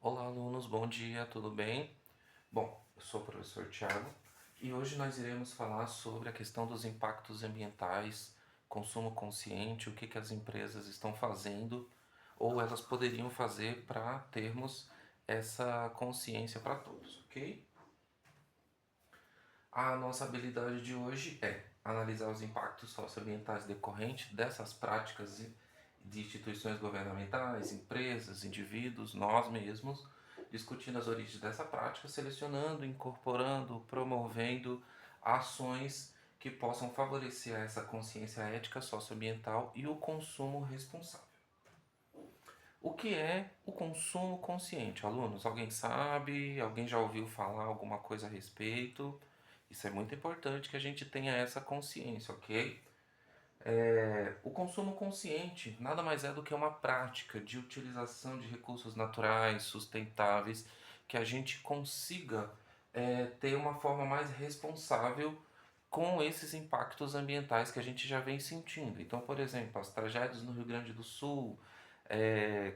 Olá, alunos, bom dia, tudo bem? Bom, eu sou o professor Tiago e hoje nós iremos falar sobre a questão dos impactos ambientais, consumo consciente, o que as empresas estão fazendo ou elas poderiam fazer para termos essa consciência para todos, ok? A nossa habilidade de hoje é analisar os impactos socioambientais decorrentes dessas práticas de instituições governamentais, empresas, indivíduos, nós mesmos, discutindo as origens dessa prática, selecionando, incorporando, promovendo ações que possam favorecer essa consciência ética socioambiental e o consumo responsável. O que é o consumo consciente, alunos? Alguém sabe? Alguém já ouviu falar alguma coisa a respeito? Isso é muito importante que a gente tenha essa consciência, ok? O consumo consciente nada mais é do que uma prática de utilização de recursos naturais, sustentáveis, que a gente consiga ter uma forma mais responsável com esses impactos ambientais que a gente já vem sentindo. Então, por exemplo, as tragédias no Rio Grande do Sul,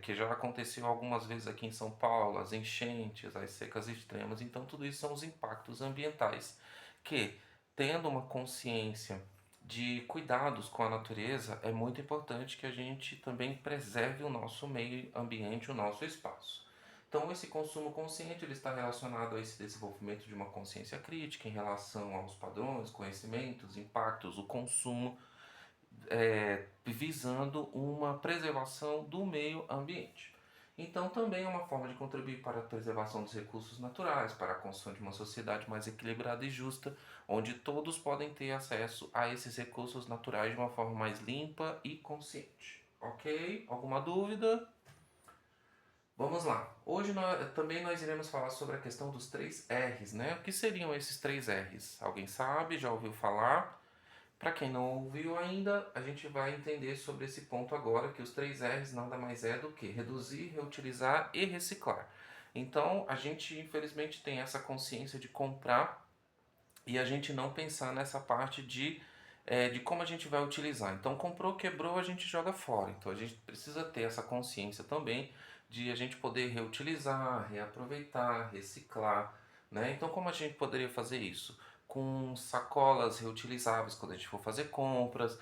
que já aconteceu algumas vezes aqui em São Paulo, as enchentes, as secas extremas, então tudo isso são os impactos ambientais que, tendo uma consciência de cuidados com a natureza, é muito importante que a gente também preserve o nosso meio ambiente, o nosso espaço. Então, esse consumo consciente ele está relacionado a esse desenvolvimento de uma consciência crítica em relação aos padrões, conhecimentos, impactos, o consumo, visando uma preservação do meio ambiente. Então, também é uma forma de contribuir para a preservação dos recursos naturais, para a construção de uma sociedade mais equilibrada e justa, onde todos podem ter acesso a esses recursos naturais de uma forma mais limpa e consciente. Ok? Alguma dúvida? Vamos lá. Hoje também nós iremos falar sobre a questão dos três R's, né? O que seriam esses três R's? Alguém sabe? Já ouviu falar? Para quem não ouviu ainda, a gente vai entender sobre esse ponto agora, que os três R's nada mais é do que reduzir, reutilizar e reciclar. Então, a gente infelizmente tem essa consciência de comprar e a gente não pensar nessa parte de como a gente vai utilizar. Então, comprou, quebrou, a gente joga fora. Então, a gente precisa ter essa consciência também de a gente poder reutilizar, reaproveitar, reciclar, né? Então, como a gente poderia fazer isso? Com sacolas reutilizáveis quando a gente for fazer compras,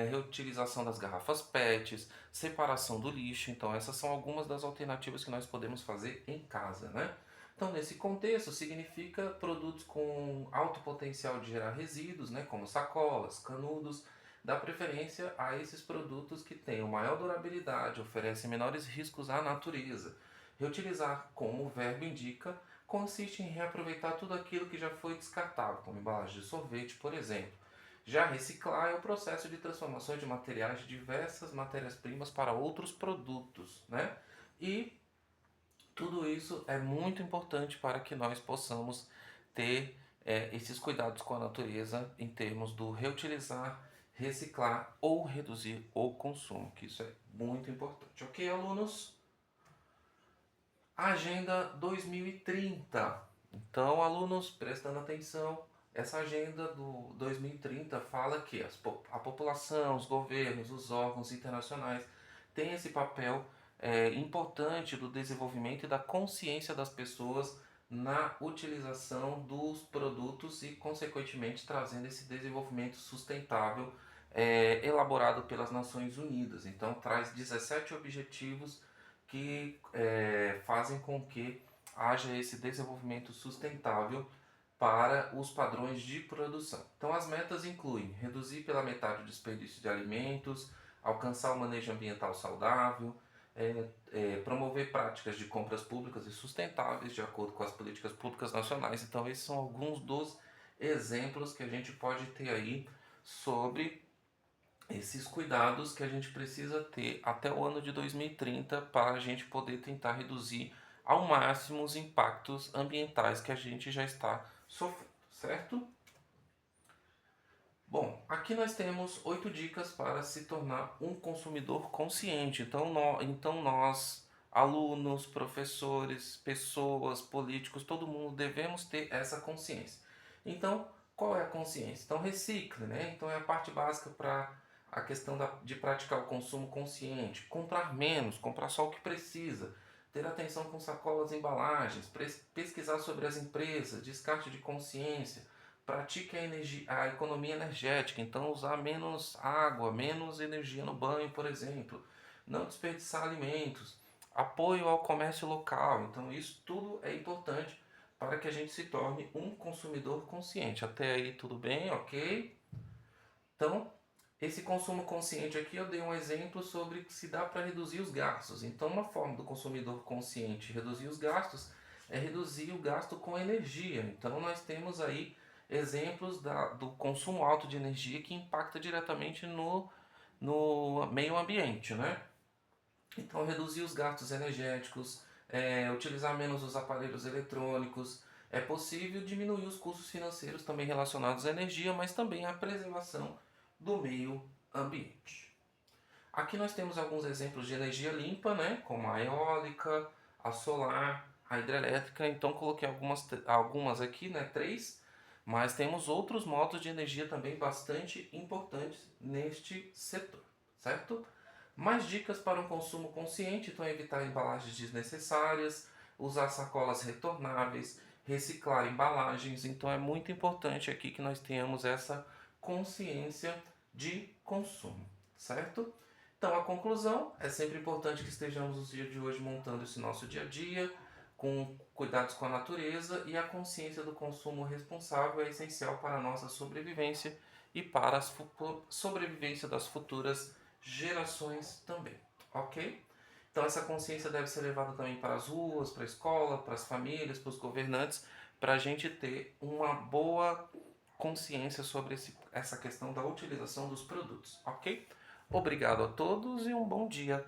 reutilização das garrafas PETs, separação do lixo. Então, essas são algumas das alternativas que nós podemos fazer em casa, né? Então, nesse contexto, significa produtos com alto potencial de gerar resíduos, né, como sacolas, canudos, dá preferência a esses produtos que tenham maior durabilidade, oferecem menores riscos à natureza. Reutilizar, como o verbo indica, consiste em reaproveitar tudo aquilo que já foi descartável, como embalagem de sorvete, por exemplo. Já reciclar é o processo de transformação de materiais de diversas matérias-primas para outros produtos, né? E tudo isso é muito importante para que nós possamos ter esses cuidados com a natureza em termos do reutilizar, reciclar ou reduzir o consumo, que isso é muito importante. Ok, alunos? Agenda 2030. Então, alunos, prestando atenção, essa agenda do 2030 fala que a população, os governos, os órgãos internacionais têm esse papel importante do desenvolvimento e da consciência das pessoas na utilização dos produtos e, consequentemente, trazendo esse desenvolvimento sustentável elaborado pelas Nações Unidas. Então, traz 17 objetivos que fazem com que haja esse desenvolvimento sustentável para os padrões de produção. Então, as metas incluem reduzir pela metade o desperdício de alimentos, alcançar o manejo ambiental saudável, promover práticas de compras públicas e sustentáveis de acordo com as políticas públicas nacionais. Então, esses são alguns dos exemplos que a gente pode ter aí sobre esses cuidados que a gente precisa ter até o ano de 2030 para a gente poder tentar reduzir ao máximo os impactos ambientais que a gente já está sofrendo, certo? Bom, aqui nós temos 8 dicas para se tornar um consumidor consciente. Então nós, alunos, professores, pessoas, políticos, todo mundo devemos ter essa consciência. Então, qual é a consciência? Então, recicle, né? Então é a parte básica para a questão de praticar o consumo consciente. Comprar menos, comprar só o que precisa. ter atenção com sacolas e embalagens, pesquisar sobre as empresas, descarte de consciência, pratique a economia energética, então usar menos água, menos energia no banho, por exemplo, não desperdiçar alimentos, apoio ao comércio local, então isso tudo é importante para que a gente se torne um consumidor consciente. Até aí tudo bem, ok? Então, esse consumo consciente aqui eu dei um exemplo sobre se dá para reduzir os gastos. Então, uma forma do consumidor consciente reduzir os gastos é reduzir o gasto com energia. Então, nós temos aí exemplos do consumo alto de energia que impacta diretamente no meio ambiente, né? Então, reduzir os gastos energéticos, utilizar menos os aparelhos eletrônicos. É possível diminuir os custos financeiros também relacionados à energia, mas também à preservação do meio ambiente. Aqui nós temos alguns exemplos de energia limpa, né? Como a eólica, a solar, a hidrelétrica. Então, coloquei algumas aqui, né? 3. Mas temos outros modos de energia também bastante importantes neste setor, certo? Mais dicas para um consumo consciente, então evitar embalagens desnecessárias, usar sacolas retornáveis, reciclar embalagens. Então é muito importante aqui que nós tenhamos essa consciência de consumo, certo? Então a conclusão é sempre importante que estejamos nos dias de hoje montando esse nosso dia a dia, com cuidados com a natureza, e a consciência do consumo responsável é essencial para a nossa sobrevivência e para a sobrevivência das futuras gerações também, ok? Então essa consciência deve ser levada também para as ruas, para a escola, para as famílias, para os governantes, para a gente ter uma boa consciência sobre essa questão da utilização dos produtos, ok? Obrigado a todos e um bom dia.